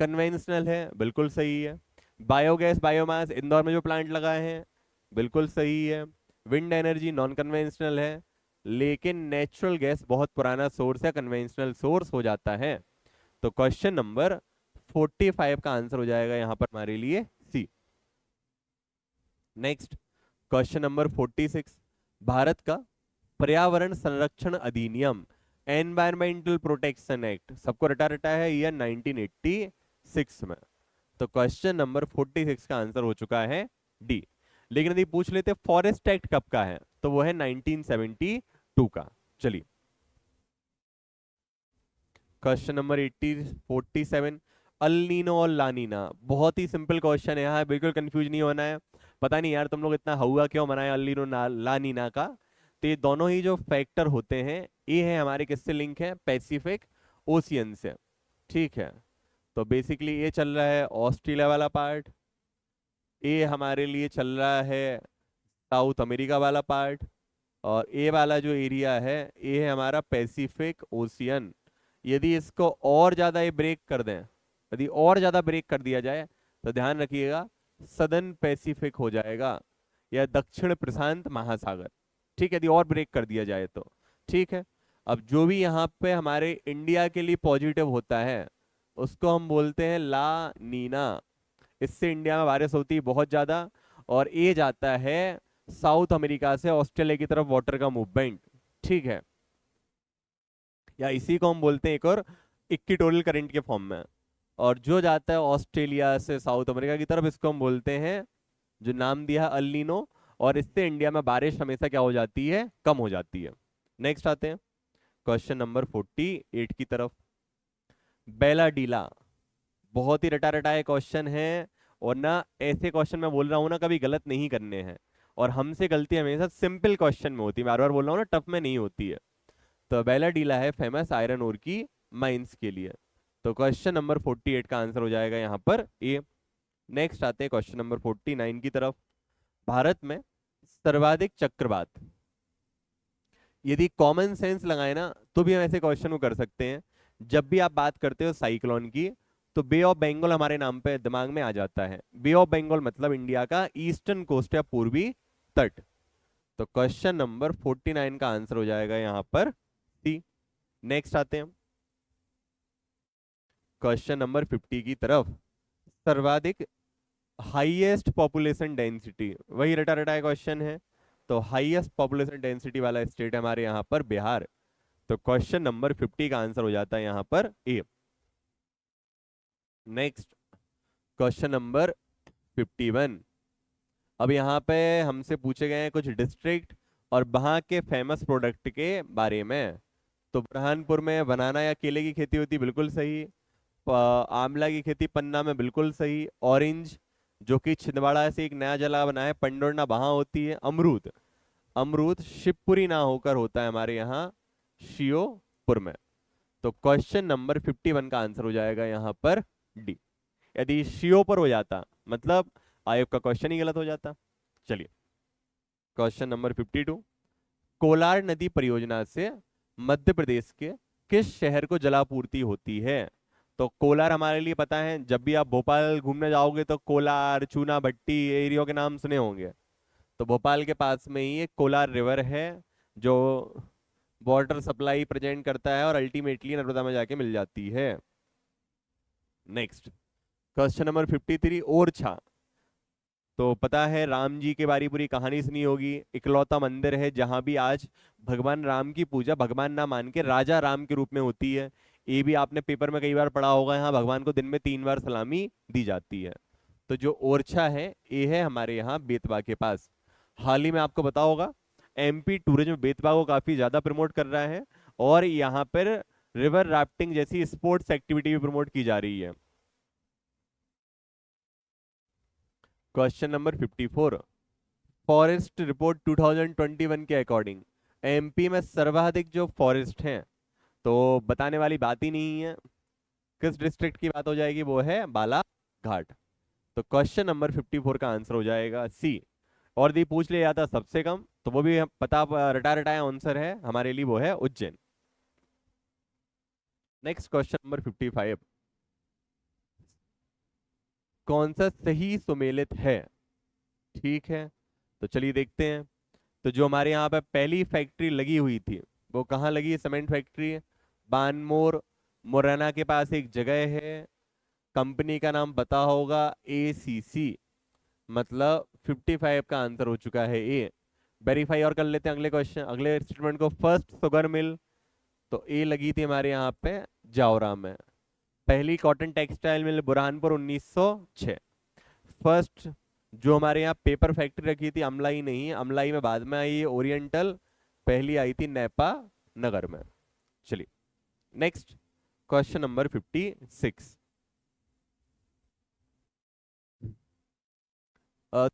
कन्वेंशनल है, बिल्कुल सही है। बायोगैस बायोमास इंदौर में जो प्लांट लगाए हैं, बिल्कुल सही है। विंड एनर्जी नॉन कन्वेंशनल है, लेकिन नेचुरल गैस बहुत पुराना सोर्स है, कन्वेंशनल सोर्स हो जाता है। तो क्वेश्चन नंबर 45 का आंसर हो जाएगा यहां पर हमारे लिए C. Next question number 46, Bharat का पर्यावरण संरक्षण अधिनियम एनवायरमेंटल प्रोटेक्शन एक्ट सबको रटा रटा है ईयर 1986 में। तो क्वेश्चन नंबर 46 का आंसर हो चुका है डी। लेकिन यदि पूछ लेते फॉरेस्ट एक्ट कब का है, तो वो है 1972 का। चलिए क्वेश्चन नंबर 47, अल नीनो और लानीना, बहुत ही सिंपल क्वेश्चन है, यहाँ बिल्कुल कंफ्यूज नहीं होना है। पता नहीं यार तुम लोग इतना हुआ क्यों मनाए अल नीनो लानीना का। तो ये दोनों ही जो फैक्टर होते हैं, ये है हमारे किससे लिंक है, पैसिफिक ओशियन से। ठीक है, तो बेसिकली ये चल रहा है ऑस्ट्रेलिया वाला पार्ट, ये हमारे लिए चल रहा है साउथ अमेरिका वाला पार्ट, और ए वाला जो एरिया है ये है हमारा पैसिफिक ओशियन। यदि इसको और ज्यादा ये ब्रेक कर दें, यदि और ज्यादा ब्रेक कर दिया जाए तो ध्यान रखिएगा सदर्न पैसिफिक हो जाएगा या दक्षिण प्रशांत महासागर। ठीक है, यदि और ब्रेक कर दिया जाए तो। ठीक है, अब जो भी यहाँ पे हमारे इंडिया के लिए पॉजिटिव होता है उसको हम बोलते हैं ला नीना। इससे इंडिया में बारिश होती है बहुत ज्यादा, और ये जाता है साउथ अमेरिका से ऑस्ट्रेलिया की तरफ वाटर का मूवमेंट। ठीक है, या इसी को हम बोलते हैं एक और इक्वेटोरियल करंट के फॉर्म में। और जो जाता है ऑस्ट्रेलिया से साउथ अमेरिका की तरफ, इसको हम बोलते हैं जो नाम दिया है अल नीनो, और इससे इंडिया में बारिश हमेशा क्या हो जाती है, कम हो जाती है। नेक्स्ट आते हैं क्वेश्चन नंबर 48 की तरफ। बेला डीला, बहुत ही रटा रटाए क्वेश्चन है, और ना ऐसे क्वेश्चन मैं बोल रहा हूँ ना कभी गलत नहीं करने हैं, और हमसे गलती हमेशा सिंपल क्वेश्चन में होती है, बार बार बोल रहा हूँ ना, टफ में नहीं होती है। तो बेला डीला है फेमस आयरन ओर की माइंस के लिए। तो क्वेश्चन नंबर 48 का आंसर हो जाएगा यहाँ पर ए। नेक्स्ट आते हैं क्वेश्चन नंबर 49 की तरफ। भारत में सर्वाधिक चक्रवात, यदि कॉमन सेंस लगाए ना तो भी हम ऐसे क्वेश्चन को कर सकते हैं। जब भी आप बात करते हो साइक्लोन की, तो बे ऑफ बंगाल हमारे नाम पे दिमाग में आ जाता है। बे ऑफ बंगाल मतलब इंडिया का ईस्टर्न कोस्ट या पूर्वी तट। तो क्वेश्चन नंबर 49 का आंसर हो जाएगा यहां पर सी। नेक्स्ट आते हैं क्वेश्चन नंबर 50 की तरफ। सर्वाधिक हाईएस्ट पॉपुलेशन डेंसिटी, वही रटा रटाया क्वेश्चन है। तो हाईएस्ट पॉपुलेशन डेंसिटी वाला स्टेट है हमारे यहाँ पर बिहार। तो क्वेश्चन नंबर 50 का आंसर हो जाता है यहाँ पर ए। Next question number 51। अब यहाँ पे हमसे पूछे गए हैं कुछ डिस्ट्रिक्ट और वहाँ के फेमस प्रोडक्ट के बारे में। तो बुरहानपुर में बनाना या केले की खेती होती, बिल्कुल सही। आंवला की खेती पन्ना में, बिल्कुल सही। ऑरेंज जो कि छिंदवाड़ा से एक नया जला बना है पंडोरना, वहां होती है। अमरूद, अमरूद शिवपुरी ना होकर होता है हमारे यहाँ शियोपुर में। तो क्वेश्चन नंबर 51 का आंसर हो जाएगा यहाँ पर डी। यदि शियोपुर हो जाता मतलब आयोग का क्वेश्चन ही गलत हो जाता। चलिए क्वेश्चन नंबर 52। कोलार नदी परियोजना से मध्य प्रदेश के किस शहर को जलापूर्ति होती है? तो कोलार हमारे लिए पता है, जब भी आप भोपाल घूमने जाओगे तो कोलार, चूना भट्टी एरिया के नाम सुने होंगे। तो भोपाल के पास में ही एक कोलार रिवर है जो वाटर सप्लाई प्रेजेंट करता है और अल्टीमेटली नर्मदा में जाके मिल जाती है। Next question number 53। ओरछा, तो पता है राम जी के बारी पूरी कहानी सुनी होगी। इकलौता मंदिर है जहां भी आज भगवान राम की पूजा भगवान ना मान के राजा राम के रूप में होती है। ये भी आपने पेपर में कई बार पढ़ा होगा, यहाँ भगवान को दिन में 3 बार सलामी दी जाती है। तो जो ओरछा है ये है हमारे यहाँ बेतवा के पास। हाल ही में आपको पता होगा एमपी टूरिज्म बेतवा को काफी ज्यादा प्रमोट कर रहा है, और यहाँ पर रिवर राफ्टिंग जैसी स्पोर्ट्स एक्टिविटी भी प्रमोट की जा रही है। Question number 54। फॉरेस्ट रिपोर्ट 2021 के अकॉर्डिंग एमपी में सर्वाधिक जो फॉरेस्ट हैं, तो बताने वाली बात ही नहीं है, किस डिस्ट्रिक्ट की बात हो जाएगी, वो है बालाघाट। तो क्वेश्चन नंबर 54 का आंसर हो जाएगा सी। और यदि पूछ लिया जाता सबसे कम, तो वो भी पता रटा रटाया आंसर है हमारे लिए, वो है उज्जैन। नेक्स्ट क्वेश्चन नंबर 55, कौन सा सही सुमेलित है? ठीक है, तो चलिए देखते हैं। तो जो हमारे यहाँ पे पहली फैक्ट्री लगी हुई थी, वो कहाँ लगी है? सीमेंट फैक्ट्री बानमोर, मुरैना के पास एक जगह है। कंपनी का नाम पता होगा, एसीसी। मतलब 55 का आंसर हो चुका है ए। वेरीफाई और कर लेते हैं अगले क्वेश्चन, अगले स्टेटमेंट को। फर्स्ट शुगर मिल, तो ए लगी थी हमारे यहाँ पे जावरा में। पहली cotton textile mill Burhanpur 1906। First जो हमारे यहाँ पेपर फैक्ट्री रखी थी, अमलाई नहीं, अमलाई में बाद में आई है, ओरिएंटल। पहली आई थी नेपा नगर में। चलिए next question number 56,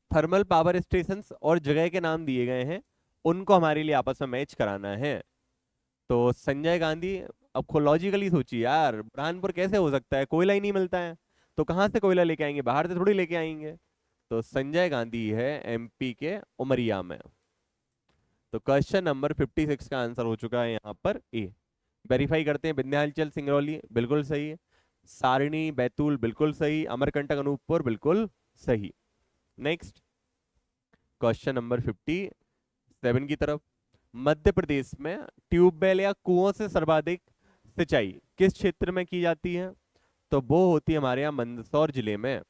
thermal power station और जगह के नाम दिए गए हैं, उनको हमारे लिए आपस में मैच कराना है। तो संजय गांधी, अब लॉजिकली सोचिए यार, बुरहानपुर कैसे हो सकता है? कोयला ही नहीं मिलता है, तो कहाँ से कोयला लेके आएंगे? बाहर से थोड़ी लेके आएंगे। तो संजय गांधी है एमपी के उमरिया में। तो क्वेश्चन नंबर 56 का आंसर हो चुका है यहाँ पर ए। वेरीफाई करते हैं। विंध्याचल सिंगरौली बिल्कुल सही, सारणी बैतूल बिल्कुल सही, अमरकंटक अनूपपुर बिल्कुल सही। नेक्स्ट क्वेश्चन नंबर 57 की तरफ, मध्य प्रदेश में ट्यूबवेल या कुओं से सर्वाधिक सिंचाई किस क्षेत्र में की जाती है? तो वो होती है हमारे यहाँ मंदसौर जिले में।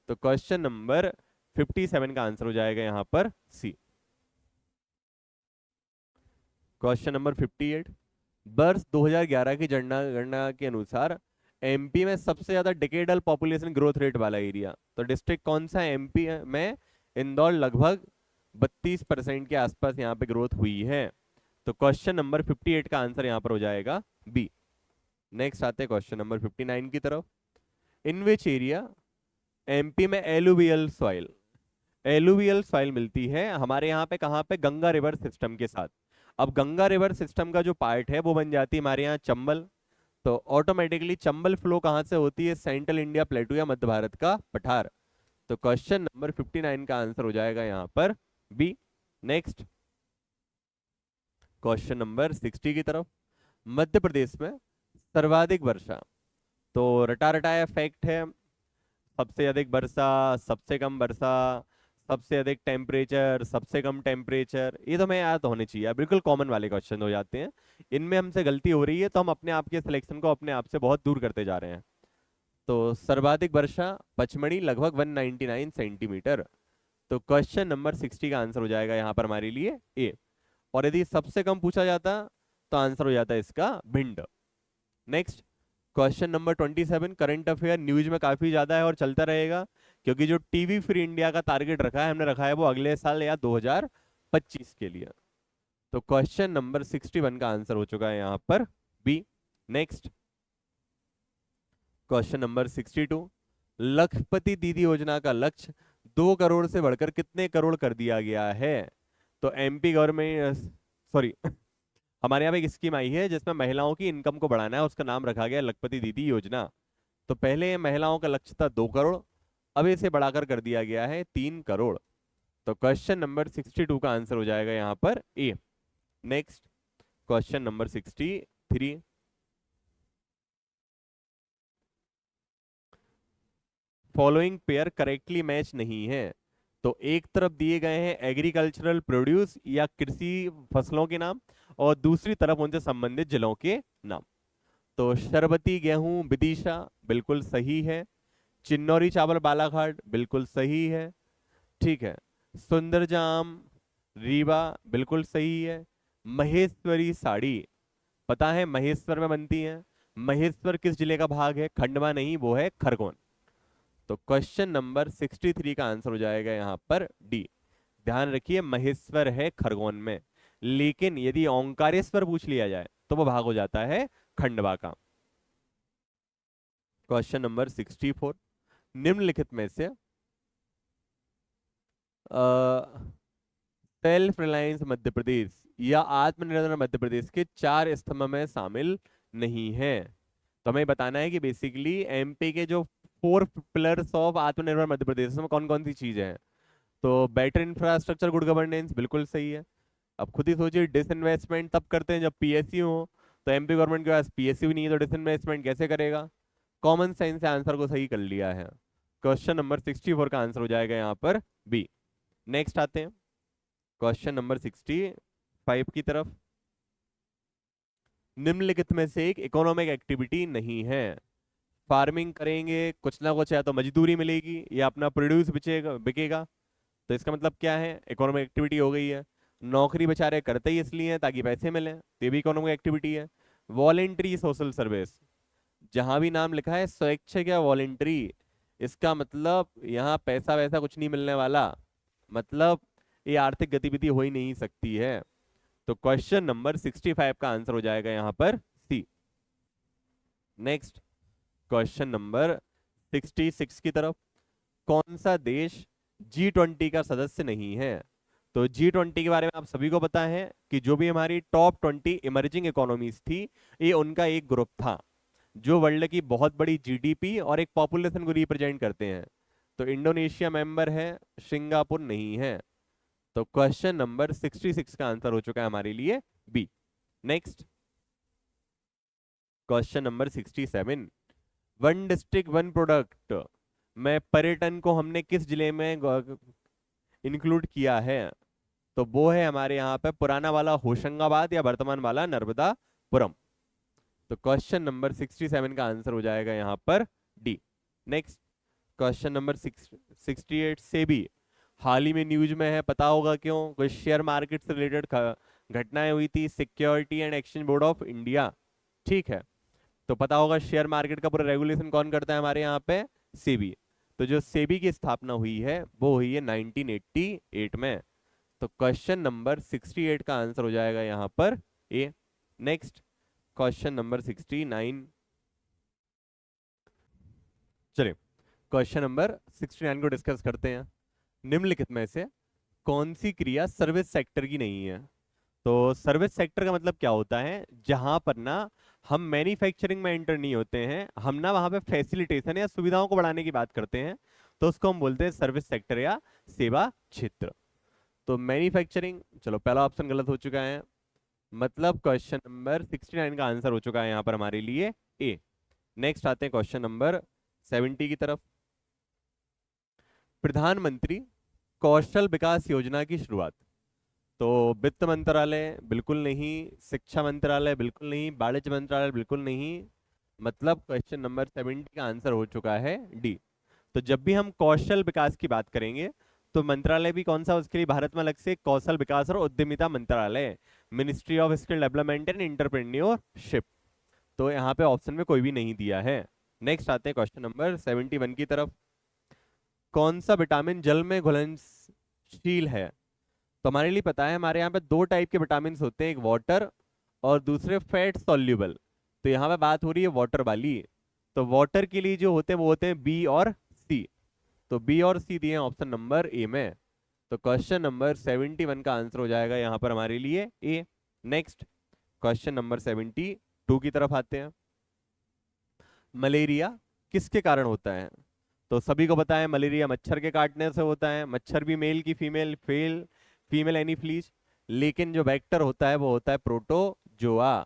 तो क्वेश्चन नंबर 57 का आंसर हो जाएगा यहाँ पर सी। क्वेश्चन नंबर 58, वर्ष 2011 की जनगणना के अनुसार एमपी में सबसे ज्यादा डिकेडल पॉपुलेशन ग्रोथ रेट वाला एरिया, तो डिस्ट्रिक्ट कौन सा है एमपी में? इंदौर, लगभग 32% के आसपास यहाँ पे ग्रोथ हुई है। तो क्वेश्चन नंबर 58 का आंसर यहाँ पर हो जाएगा बी। नेक्स्ट आते हैं क्वेश्चन नंबर 59 की तरफ, इन विच एरिया एमपी में एलुवियल सॉइल मिलती है हमारे यहाँ पे? कहाँ पे? गंगा रिवर सिस्टम के साथ। अब गंगा रिवर सिस्टम का जो पार्ट है वो बन जाती है हमारे यहाँ चंबल। तो ऑटोमेटिकली चंबल फ्लो कहाँ से होती है? सेंट्रल इंडिया प्लेटू या मध्य भारत का पठार। तो क्वेश्चन नंबर 59 का आंसर हो जाएगा यहाँ पर बी। नेक्स्ट क्वेश्चन नंबर 60 की तरफ, मध्य प्रदेश में सर्वाधिक वर्षा, तो रटा रटाया फैक्ट है, सबसे अधिक वर्षा, सबसे कम वर्षा, सबसे अधिक टेम्परेचर, सबसे कम टेम्परेचर, ये तो मैं याद होने चाहिए, बिल्कुल कॉमन वाले क्वेश्चन हो जाते हैं। इनमें हमसे गलती हो रही है, तो हम अपने आप के सिलेक्शन को अपने आप से बहुत दूर करते जा रहे हैं। तो सर्वाधिक वर्षा पचमढ़ी, लगभग 199 सेंटीमीटर। तो क्वेश्चन नंबर 60 का आंसर हो जाएगा यहाँ पर हमारे लिए ए। और यदि सबसे कम पूछा जाता तो आंसर हो जाता है इसका Bhind. Next question number 27, current affair news में काफी ज्यादा है और चलता रहेगा, क्योंकि जो टीवी फ्री इंडिया का टारगेट रखा है, हमने रखा है वो अगले साल या 2025 के लिए। तो क्वेश्चन नंबर 61 का आंसर हो चुका है यहाँ पर बी। नेक्स्ट क्वेश्चन नंबर 62, लखपति दीदी योजना का लक्ष्य 2 करोड़ से बढ़कर कितने करोड़ कर दिया गया है? तो एमपी गवर्नमेंट, सॉरी, हमारे यहाँ पे एक स्कीम आई है जिसमें महिलाओं की इनकम को बढ़ाना है, उसका नाम रखा गया लखपति दीदी योजना। तो पहले महिलाओं का लक्ष्य था 2 करोड़, अब इसे बढ़ाकर कर दिया गया है 3 करोड़। तो क्वेश्चन नंबर 62 का आंसर हो जाएगा यहाँ पर A. Next question number 63, following pair correctly match नहीं है। तो एक तरफ दिए गए हैं एग्रीकल्चरल प्रोड्यूस या कृषि फसलों के नाम, और दूसरी तरफ उनसे संबंधित जिलों के नाम। तो शरबती गेहूं विदिशा बिल्कुल सही है, चिन्नौरी चावल बालाघाट बिल्कुल सही है, ठीक है, सुंदरजाम रीवा बिल्कुल सही है, महेश्वरी साड़ी पता है महेश्वर में बनती है, महेश्वर किस जिले का भाग है? खंडवा नहीं, वो है खरगोन। तो क्वेश्चन नंबर 63 का आंसर हो जाएगा यहाँ पर डी। ध्यान रखिए महेश्वर है खरगोन में, लेकिन यदि ओंकारेश्वर पूछ लिया जाए तो वो भाग हो जाता है खंडवा का। क्वेश्चन नंबर 64, निम्नलिखित में से सेल्फ रिलायंस मध्य प्रदेश या आत्मनिर्भर मध्य प्रदेश के 4 स्तंभ में शामिल नहीं है। तो हमें बताना है कि बेसिकली एमपी के जो 4 पिलर्स ऑफ आत्मनिर्भर मध्य प्रदेश में कौन कौन सी चीजें हैं। तो बेटर इंफ्रास्ट्रक्चर गुड गवर्नेंस बिल्कुल सही है। अब खुद ही सोचिए, डिसइन्वेस्टमेंट तब करते हैं जब पीएसयू हो, तो एमपी गवर्नमेंट के पास पीएसयू नहीं है तो डिसइन्वेस्टमेंट कैसे करेगा। कॉमन सेंस से आंसर को सही कर लिया है। क्वेश्चन नंबर 64 का आंसर हो जाएगा यहाँ पर बी। नेक्स्ट आते हैं क्वेश्चन नंबर 65 की तरफ। निम्नलिखित में से एक इकोनॉमिक एक्टिविटी नहीं है। फार्मिंग करेंगे कुछ ना कुछ, या तो मजदूरी मिलेगी या अपना प्रोड्यूस बिचेगा बिकेगा। तो इसका मतलब क्या है, इकोनॉमिक एक्टिविटी हो गई है। नौकरी बेचारे करते ही इसलिए हैं ताकि पैसे मिले, तो ये भी इकोनॉमिक एक्टिविटी है। वॉलेंट्री सोशल सर्विस, जहां भी नाम लिखा है स्वैच्छिक या वॉलेंट्री, इसका मतलब यहाँ पैसा वैसा कुछ नहीं मिलने वाला, मतलब ये आर्थिक गतिविधि हो ही नहीं सकती है। तो क्वेश्चन नंबर 65 का आंसर हो जाएगा यहाँ पर सी। नेक्स्ट क्वेश्चन नंबर 66 की तरफ। कौन सा देश G20 का सदस्य नहीं है। तो G20 के बारे में आप सभी को पता है कि जो भी हमारी टॉप 20 इमर्जिंग इकोनॉमीज थी, ये उनका एक ग्रुप था जो वर्ल्ड की बहुत बड़ी जीडीपी और एक पॉपुलेशन को रिप्रेजेंट करते हैं। तो इंडोनेशिया मेंबर है, सिंगापुर नहीं है। तो क्वेश्चन नंबर 66 का आंसर हो चुका है हमारे लिए B. Next question number 67। One district one product में पर्यटन को हमने किस जिले में इंक्लूड किया है। तो वो है हमारे यहाँ पे पुराना वाला होशंगाबाद या वर्तमान वाला नर्मदापुरम। तो क्वेश्चन नंबर 67 का आंसर हो जाएगा यहाँ पर डी। नेक्स्ट क्वेश्चन नंबर 68 से भी हाल ही में न्यूज में है, पता होगा क्यों, कोई शेयर मार्केट से रिलेटेड घटनाएं हुई थी। Security and exchange board of India, ठीक है, तो पता होगा शेयर मार्केट का पूरा रेगुलेशन कौन करता है हमारे यहाँ पे, सेबी। तो जो सेबी की स्थापना हुई है वो हुई है 1988 में। तो क्वेश्चन नंबर 68 का आंसर हो जाएगा यहाँ पर ए। Next question number 69। चलिए क्वेश्चन नंबर 69 को डिस्कस करते हैं। निम्नलिखित में से कौन सी क्रिया सर्विस सेक्टर की नहीं है। तो सर्विस सेक्टर का मतलब क्या होता है, जहां पर ना हम मैन्युफैक्चरिंग में एंटर नहीं होते हैं, हम ना वहां पे फैसिलिटेशन या सुविधाओं को बढ़ाने की बात करते हैं, तो उसको हम बोलते हैं सर्विस सेक्टर या सेवा क्षेत्र। तो मैन्युफैक्चरिंग, चलो पहला ऑप्शन गलत हो चुका है, मतलब क्वेश्चन नंबर 69 का आंसर हो चुका है यहाँ पर हमारे लिए ए। नेक्स्ट आते हैं क्वेश्चन नंबर 70 की तरफ। प्रधानमंत्री कौशल विकास योजना की शुरुआत। तो वित्त मंत्रालय बिल्कुल नहीं, शिक्षा मंत्रालय बिल्कुल नहीं, वाणिज्य मंत्रालय बिल्कुल नहीं, मतलब क्वेश्चन नंबर 70 का आंसर हो चुका है डी। तो जब भी हम कौशल विकास की बात करेंगे तो मंत्रालय भी कौन सा, उसके लिए भारत में अलग से कौशल विकास और उद्यमिता मंत्रालय, ministry of skill development and entrepreneurship. तो यहाँ पे ऑप्शन में कोई भी नहीं दिया है। नेक्स्ट आते हैं क्वेश्चन नंबर 71 की तरफ। कौन सा विटामिन जल में घुलनशील है। तो हमारे लिए पता है हमारे यहाँ पे दो टाइप के विटामिन होते हैं, एक वाटर और दूसरे फैट सॉल्युबल। तो यहाँ पे बात हो रही है वाटर वाली। तो वाटर के लिए जो होते हैं वो होते हैं बी और सी। तो बी और सी दिए ऑप्शन नंबर ए में। तो क्वेश्चन नंबर 71 का आंसर हो जाएगा यहाँ पर हमारे लिए ए। नेक्स्ट क्वेश्चन नंबर 72 की तरफ आते हैं। मलेरिया किसके कारण होता है। तो सभी को पता है मलेरिया मच्छर के काटने से होता है, मच्छर भी मेल की फीमेल, फीमेल एनीफ्लीज, लेकिन जो वेक्टर होता है वो होता है प्रोटोजोआ।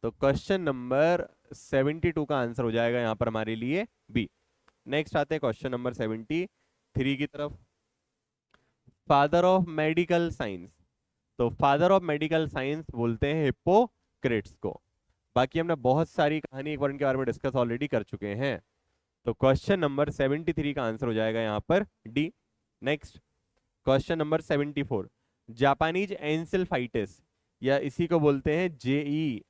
तो क्वेश्चन नंबर 72 का आंसर हो जाएगा यहाँ पर हमारे लिए बी। नेक्स्ट आते हैं क्वेश्चन नंबर 73 की तरफ। Father of medical science. तो फादर ऑफ मेडिकल साइंस बोलते हैं हिप्पोक्रेट्स को। बाकी हमने बहुत सारी कहानी एक बार इनके बारे में डिस्कस ऑलरेडी कर चुके हैं। तो क्वेश्चन नंबर 73 का आंसर हो जाएगा यहाँ पर D. Next question number 74। Japanese encephalitis या इसी को बोलते हैं जेई,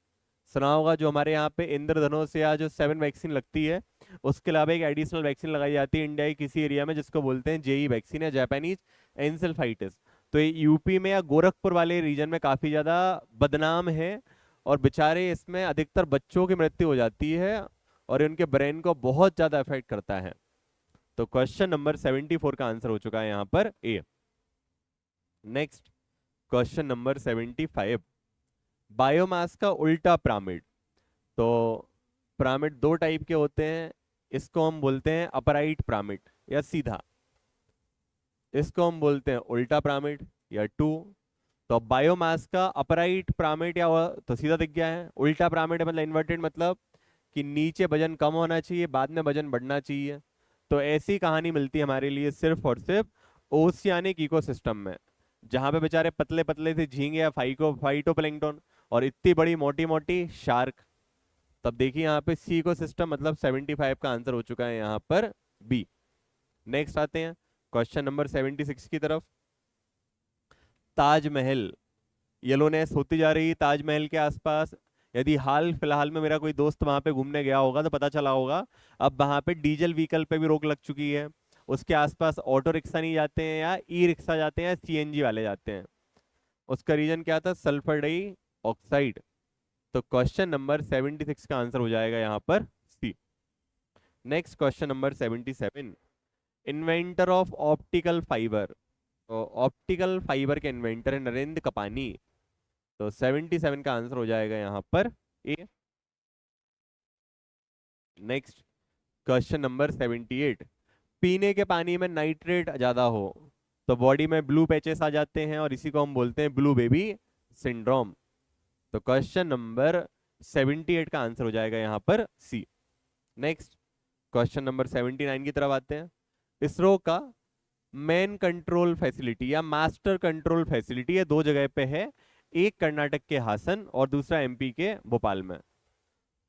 सुना होगा, जो हमारे यहाँ पे इंद्रधनुष या जो 7 वैक्सीन लगती है, उसके अलावा एक एडिशनल वैक्सीन लगाई जाती है इंडिया के किसी एरिया में, जिसको बोलते हैं जेई वैक्सीन या जापानीज एंसेफलाइटिस। तो ये यूपी में या गोरखपुर वाले रीजन में काफी ज्यादा बदनाम है, और बेचारे इसमें अधिकतर बच्चों की मृत्यु हो जाती है और उनके ब्रेन को बहुत ज्यादा इफेक्ट करता है। तो क्वेश्चन नंबर 74 का आंसर हो चुका है यहाँ पर A. Next question number 75। Biomass का उल्टा पिरामिड। तो पिरामिड दो टाइप के होते हैं, इसको हम बोलते हैं अपराइट पिरामिड या सीधा। इसको हम बोलते हैं उल्टा पिरामिड या टू। तो बायोमास का अपराइट पिरामिड या तो सीधा दिख गया है, उल्टा पिरामिड मतलब इन्वर्टेड, मतलब कि नीचे वजन कम होना चाहिए, बाद में वजन बढ़ना चाहिए। तो ऐसी कहानी मिलती है हमारे लिए सिर्फ और सिर्फ ओशियानिक इकोसिस्टम में, जहां पे बेचारे पतले पतले से झींगे या फाइटोप्लैंक्टन और इतनी बड़ी मोटी मोटी शार्क। तब देखिए यहाँ पे सी इकोसिस्टम मतलब 75 का आंसर हो चुका है यहाँ पर बी। नेक्स्ट आते हैं क्वेश्चन नंबर 76 की तरफ। ताजमहल, येलोनेस होती जा रही ताजमहल के आसपास। यदि हाल फिलहाल में मेरा कोई दोस्त वहां पे घूमने गया होगा तो पता चला होगा अब वहां पे डीजल व्हीकल पे भी रोक लग चुकी है। उसके आसपास ऑटो रिक्शा नहीं जाते हैं या ई रिक्शा जाते हैं या सीएनजी वाले जाते हैं। उसका रीजन क्या था? सल्फर डाई ऑक्साइड। तो क्वेश्चन नंबर 76 का आंसर हो जाएगा यहाँ पर C. Next question number 77। Inventor of optical fibre, तो ऑप्टिकल फाइबर के इन्वेंटर है नरेंद्र कपानी। तो 77 का आंसर हो जाएगा यहाँ पर ए। Next question number 78। पीने के पानी में नाइट्रेट ज्यादा हो तो बॉडी में ब्लू पैचेस आ जाते हैं और इसी को हम बोलते हैं ब्लू बेबी सिंड्रोम। तो क्वेश्चन नंबर 78 का आंसर हो जाएगा यहाँ पर सी। नेक्स्ट क्वेश्चन नंबर 79 की तरफ आते हैं। इसरो का मेन कंट्रोल फैसिलिटी या मास्टर कंट्रोल फैसिलिटी है दो जगह पे है, एक कर्नाटक के हासन और दूसरा एमपी के भोपाल में।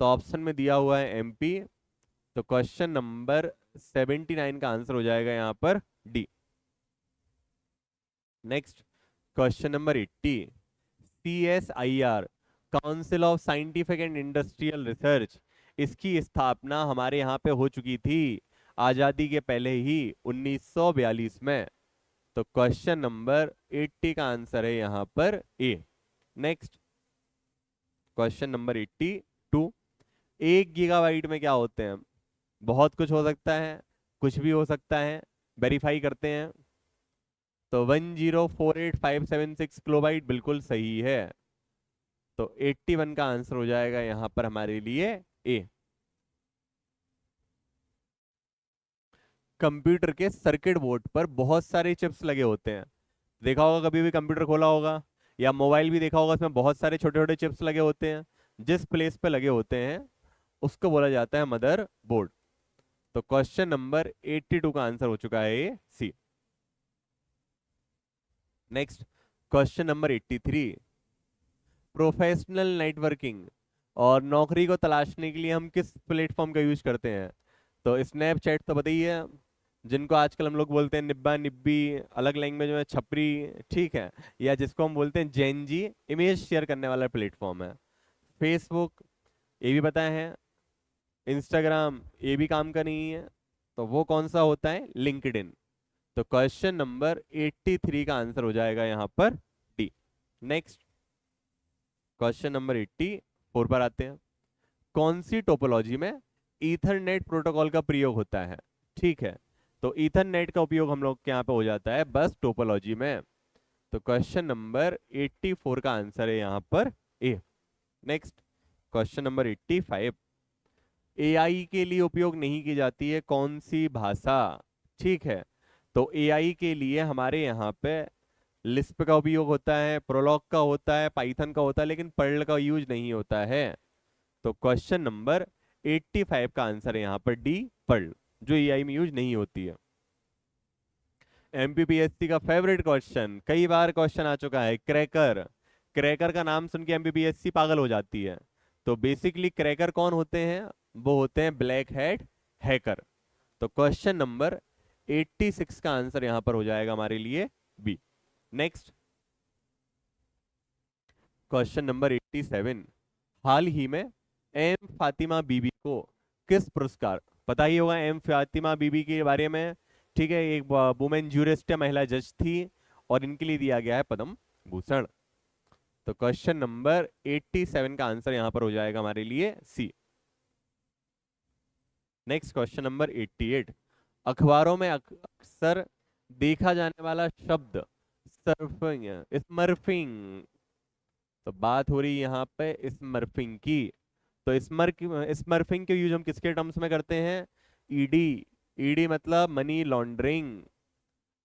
तो ऑप्शन में दिया हुआ है एमपी। तो क्वेश्चन नंबर 79 का आंसर हो जाएगा यहाँ पर D. Next question number 80। CSIR, council of scientific and industrial research, इसकी स्थापना हमारे यहाँ पे हो चुकी थी आजादी के पहले ही 1942 में। तो क्वेश्चन नंबर 80 का आंसर है यहाँ पर A. Next question number 82। 1 gigabyte में क्या होते हैं? बहुत कुछ हो सकता है, कुछ भी हो सकता है, वेरीफाई करते हैं। तो 1048576 किलोबाइट बिल्कुल सही है। तो 81 का आंसर हो जाएगा यहां पर हमारे लिए ए। कंप्यूटर के सर्किट बोर्ड पर बहुत सारे चिप्स लगे होते हैं। देखा होगा कभी भी कंप्यूटर खोला होगा या मोबाइल भी देखा होगा, उसमें बहुत सारे छोटे छोटे चिप्स लगे होते हैं। जिस प्लेस पे लगे होते हैं उसको बोला जाता है मदर बोर्ड। तो क्वेश्चन नंबर 82 का आंसर हो चुका है ए C. Next question number 83। Professional networking और नौकरी को तलाशने के लिए हम किस प्लेटफॉर्म का यूज करते हैं? तो स्नैपचैट तो बताइए, जिनको आजकल हम लोग बोलते हैं निब्बा निब्बी, अलग लैंग्वेज में छपरी, ठीक है, या जिसको हम बोलते हैं जेनजी, इमेज शेयर करने वाला प्लेटफॉर्म है। फेसबुक, ये भी पता है। इंस्टाग्राम, ये भी काम का नहीं है। तो वो कौन सा होता है? लिंक्डइन। तो क्वेश्चन नंबर 83 का आंसर हो जाएगा यहाँ पर डी। नेक्स्ट क्वेश्चन नंबर 84 पर आते हैं। कौन सी टोपोलॉजी में ईथरनेट प्रोटोकॉल का प्रयोग होता है? ठीक है, तो ईथरनेट का उपयोग हम लोग के यहाँ पे हो जाता है बस टोपोलॉजी में। तो क्वेश्चन नंबर 84 का आंसर है यहाँ पर A. Next question number 85। AI के लिए उपयोग नहीं की जाती है कौन सी भाषा? ठीक है, तो एआई के लिए हमारे यहाँ पे लिस्प का उपयोग होता है, प्रोलॉग का होता है, पाइथन का होता है, लेकिन पर्ल का यूज नहीं होता है। तो क्वेश्चन नंबर 85 का आंसर है यहाँ पर डी, पर्ल, जो एआई में यूज नहीं होती है। एमपीपीएससी का फेवरेट क्वेश्चन, कई बार क्वेश्चन आ चुका है, क्रैकर। क्रैकर का नाम सुन के एमपीपीएससी पागल हो जाती है। तो बेसिकली क्रैकर कौन होते हैं? वो होते हैं ब्लैक हैट हैकर। तो क्वेश्चन नंबर 86 का आंसर यहां पर हो जाएगा हमारे लिए बी। Next question number 87। हाल ही में एम फातिमा बीबी को किस पुरस्कार, पता ही होगा एम फातिमा बीबी के बारे में, ठीक है, एक वुमेन जूरिस्ट महिला जज थी और इनके लिए दिया गया है पद्म भूषण। तो क्वेश्चन नंबर 87 का आंसर यहां पर हो जाएगा हमारे लिए सी। Next question number 88। अखबारों में अक्सर देखा जाने वाला शब्द सर्फिंग, स्मर्फिंग। तो बात हो रही है यहाँ पे स्मर्फिंग की। तो स्मर्फिंग के यूज हम किसके टर्म्स में करते हैं? ईडी। ईडी मतलब मनी लॉन्ड्रिंग।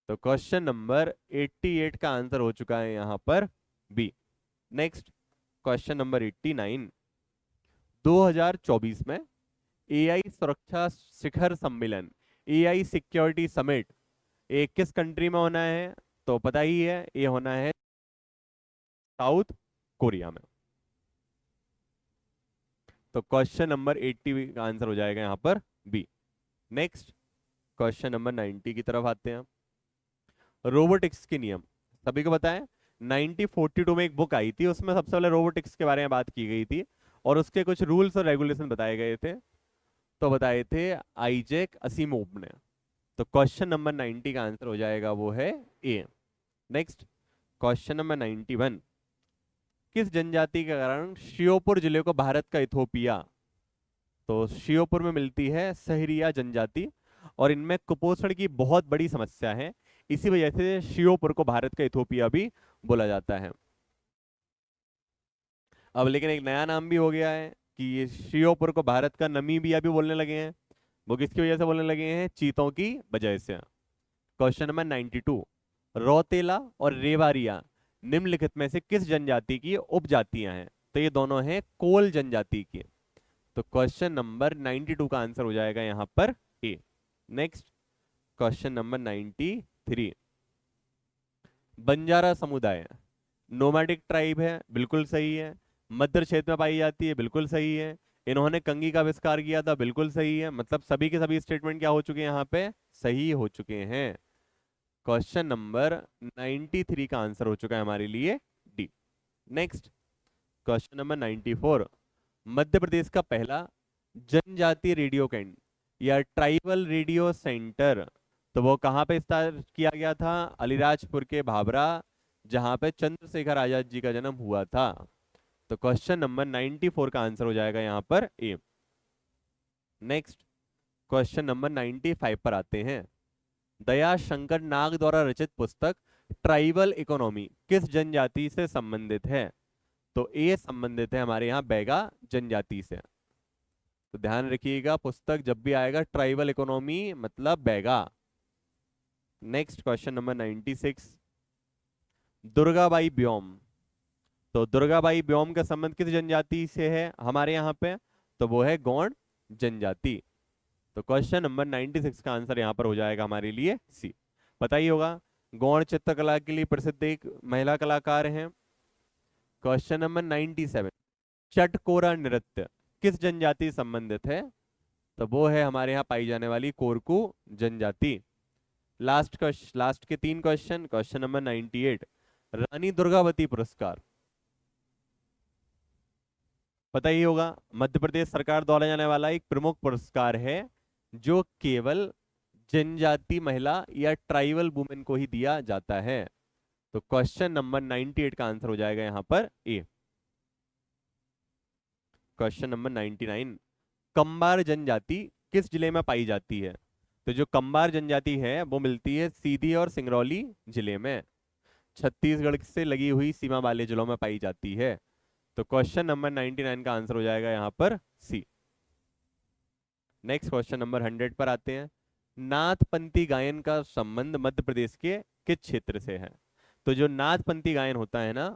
तो क्वेश्चन नंबर 88 का आंसर हो चुका है यहां पर बी। नेक्स्ट क्वेश्चन नंबर 89, 2024 में एआई सुरक्षा शिखर सम्मेलन, एआई सिक्योरिटी समिट, ये किस कंट्री में होना है? तो पता ही है, ये होना है साउथ कोरिया में। तो क्वेश्चन नंबर 80 का आंसर हो जाएगा यहां पर बी। नेक्स्ट क्वेश्चन नंबर 90 की तरफ आते हैं। रोबोटिक्स के नियम सभी को पता है, 1942 में एक बुक आई थी, उसमें सबसे पहले रोबोटिक्स के बारे में बात की गई थी और उसके कुछ रूल्स और रेगुलेशन बताए गए थे। तो बताए थे आइजैक असिमोव ने। तो क्वेश्चन नंबर 90 का आंसर हो जाएगा वो है ए। नेक्स्ट क्वेश्चन नंबर 91, किस जनजाति के कारण श्योपुर जिले को भारत का इथोपिया? तो श्योपुर में मिलती है सहरिया जनजाति और इनमें कुपोषण की बहुत बड़ी समस्या है, इसी वजह से श्योपुर को भारत का इथोपिया भी बोला जाता है। अब लेकिन एक नया नाम भी हो गया है कि ये श्योपुर को भारत का नमीबिया भी बोलने लगे हैं। वो किसकी वजह से बोलने लगे हैं? चीतों की वजह से। क्वेश्चन नंबर 92, रौतेला और रेवारिया निम्नलिखित में से किस जनजाति की उपजातियां हैं? तो ये दोनों हैं कोल जनजाति की। तो क्वेश्चन नंबर 92 का आंसर हो जाएगा यहां पर A. Next question number 93, Banjara समुदाय नोमैडिक ट्राइब है, बिल्कुल सही है। मध्य क्षेत्र में पाई जाती है, बिल्कुल सही है। इन्होंने कंघी का आविष्कार किया था, बिल्कुल सही है। मतलब सभी के सभी स्टेटमेंट क्या हो चुके हैं यहाँ पे? सही हो चुके हैं। क्वेश्चन नंबर 93 का आंसर हो चुका है हमारे लिए D. Next question number 94, Madhya Pradesh का पहला जनजातीय रेडियो कैंट या ट्राइबल रेडियो सेंटर, तो वो कहाँ पे स्थापित किया गया था? अलीराजपुर के भाभरा, जहां पे चंद्रशेखर आजाद जी का जन्म हुआ था। तो क्वेश्चन नंबर 94 का आंसर हो जाएगा यहां पर ए। नेक्स्ट क्वेश्चन नंबर 95 पर आते हैं। दया शंकर नाग द्वारा रचित पुस्तक ट्राइबल इकोनॉमी किस जनजाति से संबंधित है? तो ए संबंधित है हमारे यहाँ बैगा जनजाति से। तो ध्यान रखिएगा, पुस्तक जब भी आएगा ट्राइबल इकोनॉमी मतलब Baiga. Next question number 96, Durgabai Vyam, तो दुर्गाबाई व्योम का संबंध किस जनजाति से है हमारे यहाँ पे? तो वो है गौंड जनजाति। तो क्वेश्चन नंबर 96 का आंसर यहाँ पर हो जाएगा हमारे लिए सी। पता ही होगा, गौड़ चित्रकला के लिए प्रसिद्ध एक महिला कलाकार हैं। क्वेश्चन नंबर 97, चटकोरा नृत्य किस जनजाति संबंधित है? तो वो है हमारे यहाँ पाई जाने वाली कोरकू जनजाति। लास्ट के 3 question. Question number 98, Rani Durgavati पुरस्कार पता ही होगा, मध्य प्रदेश सरकार द्वारा जाने वाला एक प्रमुख पुरस्कार है जो केवल जनजाति महिला या ट्राइबल वुमेन को ही दिया जाता है। तो क्वेश्चन नंबर 98 का आंसर हो जाएगा यहां पर ए। क्वेश्चन नंबर 99, कंबार जनजाति किस जिले में पाई जाती है? तो जो कंबार जनजाति है वो मिलती है सीधी और सिंगरौली जिले में, छत्तीसगढ़ से लगी हुई सीमा वाले जिलों में पाई जाती है। तो क्वेश्चन नंबर 99 का आंसर हो जाएगा यहां पर सी। नेक्स्ट क्वेश्चन नंबर 100 पर आते हैं। नाथपंथी गायन का संबंध मध्य प्रदेश के किस क्षेत्र से है? तो जो नाथपंथी गायन होता है ना,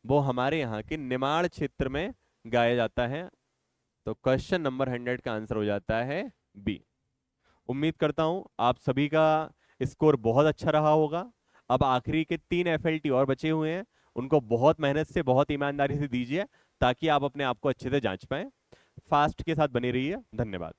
वो हमारे यहाँ के निमाड़ क्षेत्र में गाया जाता है। तो क्वेश्चन नंबर 100 का आंसर हो जाता है बी। उम्मीद करता हूं आप सभी का स्कोर बहुत अच्छा रहा होगा। अब आखिरी के 3 FLT और बचे हुए हैं, उनको बहुत मेहनत से, बहुत ईमानदारी से दीजिए ताकि आप अपने आप को अच्छे से जांच पाएं। फास्ट के साथ बने रहिए। धन्यवाद।